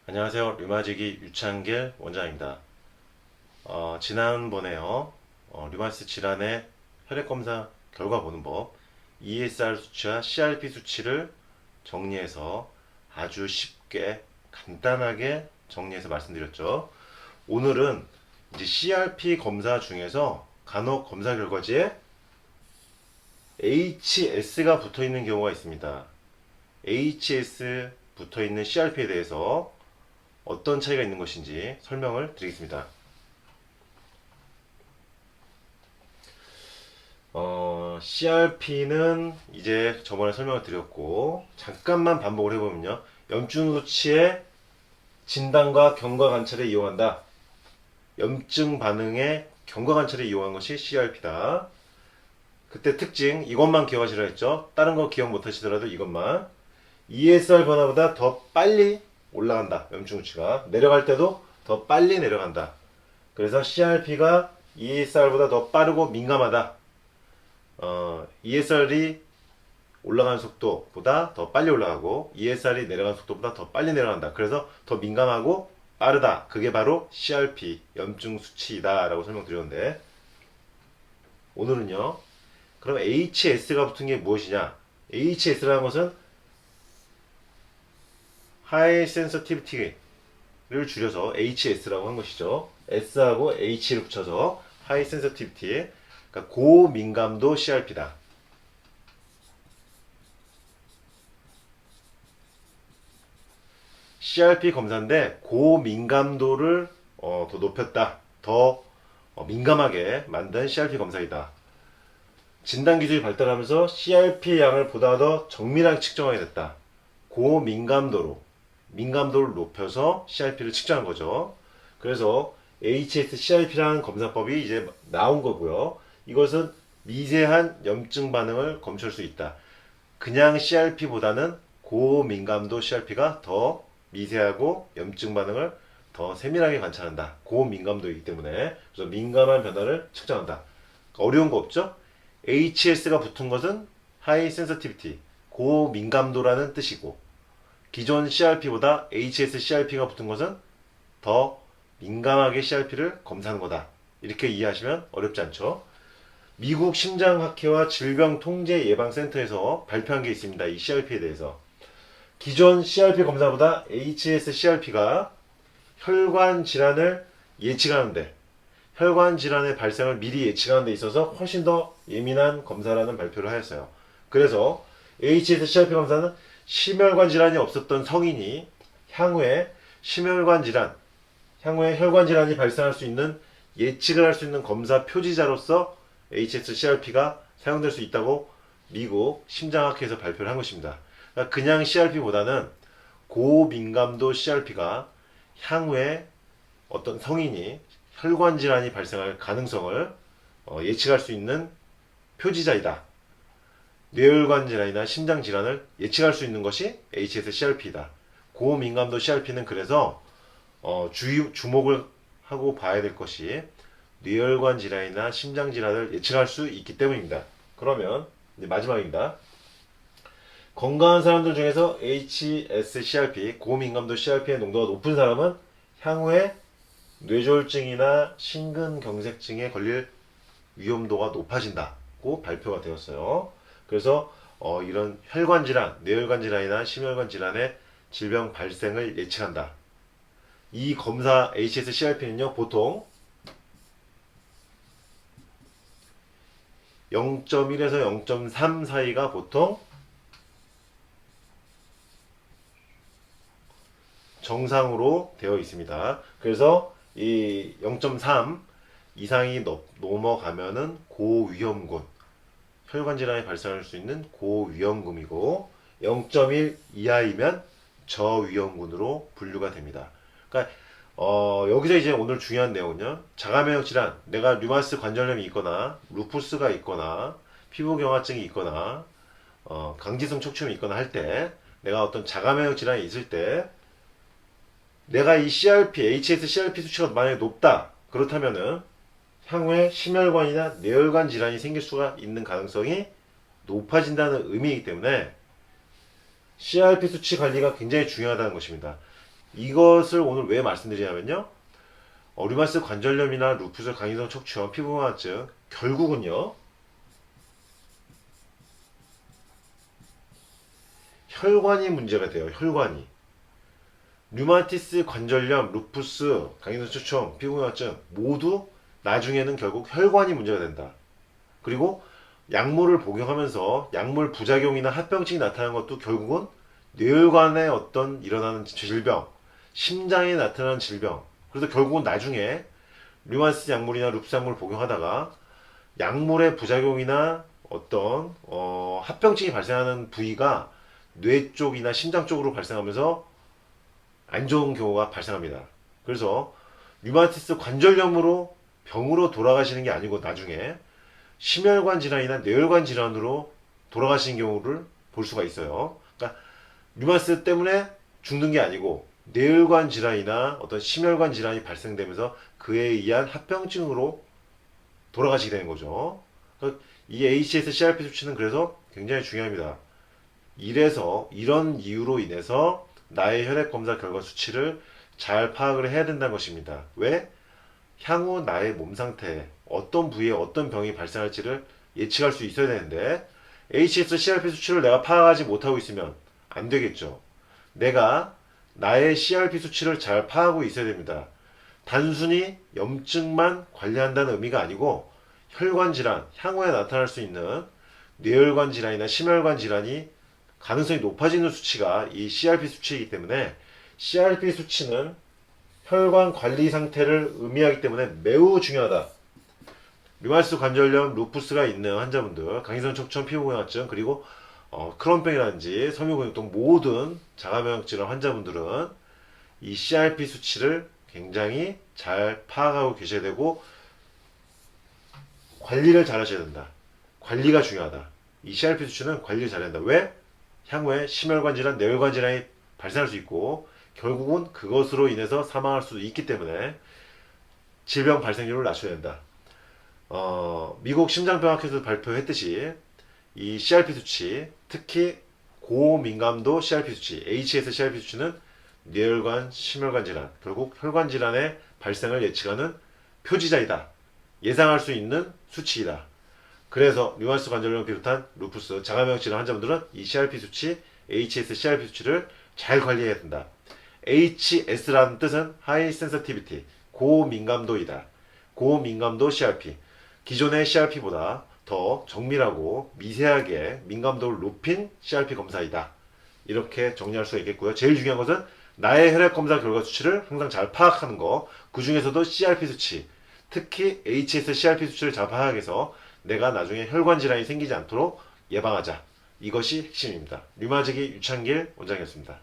안녕하세요. 류마지기 유창길 원장입니다. 지난번에요. 류마티스 질환의 혈액검사 결과 보는 법, ESR 수치와 CRP 수치를 정리해서 아주 쉽게 간단하게 정리해서 말씀드렸죠. 오늘은 이제 CRP 검사 중에서 간혹 검사 결과지에 HS가 붙어 있는 경우가 있습니다. HS 붙어 있는 CRP에 대해서 어떤 차이가 있는 것인지 설명을 드리겠습니다. CRP는 이제 저번에 설명을 드렸고, 잠깐만 반복을 해보면요. 염증 수치의 진단과 경과 관찰에 이용한다. 염증 반응의 경과 관찰에 이용한 것이 CRP다. 그때 특징, 이것만 기억하시라 했죠. 다른 거 기억 못 하시더라도 이것만. ESR 변화보다 더 빨리 올라간다. 염증 수치가. 내려갈 때도 더 빨리 내려간다. 그래서 CRP가 ESR보다 더 빠르고 민감하다. ESR이 올라가는 속도보다 더 빨리 올라가고 ESR이 내려가는 속도보다 더 빨리 내려간다. 그래서 더 민감하고 빠르다. 그게 바로 CRP, 염증 수치이다 라고 설명드렸는데, 오늘은요. 그럼 HS가 붙은 게 무엇이냐? HS라는 것은 High Sensitivity를 줄여서 HS라고 한 것이죠. S하고 H를 붙여서 High Sensitivity, 그러니까 고민감도 CRP다. CRP 검사인데 고민감도를 더 높였다. 더 민감하게 만든 CRP 검사이다. 진단 기술이 발달하면서 CRP 양을 보다 더 정밀하게 측정하게 됐다. 민감도를 높여서 CRP를 측정한 거죠. 그래서 HS CRP라는 검사법이 이제 나온 거고요. 이것은 미세한 염증 반응을 검출할 수 있다. 그냥 CRP보다는 고민감도 CRP가 더 미세하고 염증 반응을 더 세밀하게 관찰한다. 고민감도이기 때문에. 그래서 민감한 변화를 측정한다. 어려운 거 없죠? HS가 붙은 것은 High Sensitivity, 고민감도라는 뜻이고, 기존 CRP보다 HS CRP가 붙은 것은 더 민감하게 CRP를 검사하는 거다. 이렇게 이해하시면 어렵지 않죠? 미국 심장학회와 질병통제예방센터에서 발표한 게 있습니다. 이 CRP에 대해서. 기존 CRP 검사보다 HS CRP가 혈관 질환을 예측하는데, 혈관 질환의 발생을 미리 예측하는 데 있어서 훨씬 더 예민한 검사라는 발표를 하였어요. 그래서 HS CRP 검사는 심혈관 질환이 없었던 성인이 향후에 향후에 혈관 질환이 발생할 수 있는 예측을 할 수 있는 검사 표지자로서 HS CRP가 사용될 수 있다고 미국 심장학회에서 발표를 한 것입니다. 그러니까 그냥 CRP보다는 고민감도 CRP가 향후에 어떤 성인이 혈관 질환이 발생할 가능성을 예측할 수 있는 표지자이다. 뇌혈관 질환이나 심장 질환을 예측할 수 있는 것이 HS CRP이다. 고민감도 CRP는 그래서 주목을 하고 봐야 될 것이 뇌혈관 질환이나 심장 질환을 예측할 수 있기 때문입니다. 그러면 이제 마지막입니다. 건강한 사람들 중에서 HSCRP, 고민감도 CRP의 농도가 높은 사람은 향후에 뇌졸중이나 심근경색증에 걸릴 위험도가 높아진다고 발표가 되었어요. 그래서 이런 혈관 질환, 뇌혈관 질환이나 심혈관 질환의 질병 발생을 예측한다. 이 검사 HSCRP는요, 보통 0.1에서 0.3 사이가 보통 정상으로 되어 있습니다. 그래서 이 0.3 이상이 넘어가면은 고위험군, 혈관 질환이 발생할 수 있는 고위험군이고, 0.1 이하이면 저위험군으로 분류가 됩니다. 그러니까 여기서 이제 오늘 중요한 내용은요. 자가면역 질환, 내가 류마티스 관절염이 있거나 루푸스가 있거나 피부경화증이 있거나 강지성 척추염이 있거나 할 때, 내가 어떤 자가면역 질환이 있을 때 내가 이 CRP, HS CRP 수치가 만약에 높다. 그렇다면은 향후에 심혈관이나 뇌혈관 질환이 생길 수가 있는 가능성이 높아진다는 의미이기 때문에 CRP 수치 관리가 굉장히 중요하다는 것입니다. 이것을 오늘 왜 말씀드리냐면요. 류마티스 관절염이나 루푸스, 강인성 척추염, 피부경화증 결국은요. 혈관이 문제가 돼요. 혈관이. 류마티스 관절염, 루푸스, 강인성 척추염, 피부경화증 모두 나중에는 결국 혈관이 문제가 된다. 그리고 약물을 복용하면서 약물 부작용이나 합병증이 나타나는 것도 결국은 뇌혈관에 어떤 일어나는 질병, 심장에 나타나는 질병. 그래서 결국은 나중에 류마티스 약물이나 루푸스 약물을 복용하다가 약물의 부작용이나 어떤 합병증이 발생하는 부위가 뇌 쪽이나 심장 쪽으로 발생하면서 안 좋은 경우가 발생합니다. 그래서 류마티스 관절염으로 병으로 돌아가시는 게 아니고 나중에 심혈관 질환이나 뇌혈관 질환으로 돌아가시는 경우를 볼 수가 있어요. 그러니까 류마티스 때문에 죽는 게 아니고 뇌혈관 질환이나 어떤 심혈관 질환이 발생되면서 그에 의한 합병증으로 돌아가시게 되는 거죠. 이 ACS-CRP 수치는 그래서 굉장히 중요합니다. 이런 이유로 인해서 나의 혈액 검사 결과 수치를 잘 파악을 해야 된다는 것입니다. 왜? 향후 나의 몸 상태에 어떤 부위에 어떤 병이 발생할지를 예측할 수 있어야 되는데 HS-CRP 수치를 내가 파악하지 못하고 있으면 안 되겠죠. 내가 나의 CRP 수치를 잘 파악하고 있어야 됩니다. 단순히 염증만 관리한다는 의미가 아니고 혈관 질환, 향후에 나타날 수 있는 뇌혈관 질환이나 심혈관 질환이 가능성이 높아지는 수치가 이 CRP 수치이기 때문에 CRP 수치는 혈관 관리 상태를 의미하기 때문에 매우 중요하다. 류마티스 관절염, 루푸스가 있는 환자분들, 강인성 척추염, 피부경화증, 그리고 크론병이라든지 섬유근육통 모든 자가면역 질환 환자분들은 이 CRP 수치를 굉장히 잘 파악하고 계셔야 되고 관리를 잘 하셔야 된다. 관리가 중요하다. 이 CRP 수치는 관리를 잘해야 된다. 왜? 향후에 심혈관 질환, 뇌혈관 질환이 발생할 수 있고 결국은 그것으로 인해서 사망할 수도 있기 때문에 질병 발생률을 낮춰야 된다. 미국 심장병학회에서 발표했듯이 이 CRP 수치, 특히 고민감도 CRP 수치, HS-CRP 수치는 뇌혈관, 심혈관 질환, 결국 혈관 질환의 발생을 예측하는 표지자이다. 예상할 수 있는 수치이다. 그래서 류마티스 관절염을 비롯한 루푸스, 자가면역 질환 환자분들은 이 CRP 수치, HS-CRP 수치를 잘 관리해야 된다. HS라는 뜻은 High Sensitivity, 고민감도이다. 고민감도 CRP. 기존의 CRP보다 더 정밀하고 미세하게 민감도를 높인 CRP 검사이다. 이렇게 정리할 수가 있겠고요. 제일 중요한 것은 나의 혈액 검사 결과 수치를 항상 잘 파악하는 거. 그 중에서도 CRP 수치, 특히 HS-CRP 수치를 잘 파악해서 내가 나중에 혈관 질환이 생기지 않도록 예방하자. 이것이 핵심입니다. 류마지기 유창길 원장이었습니다.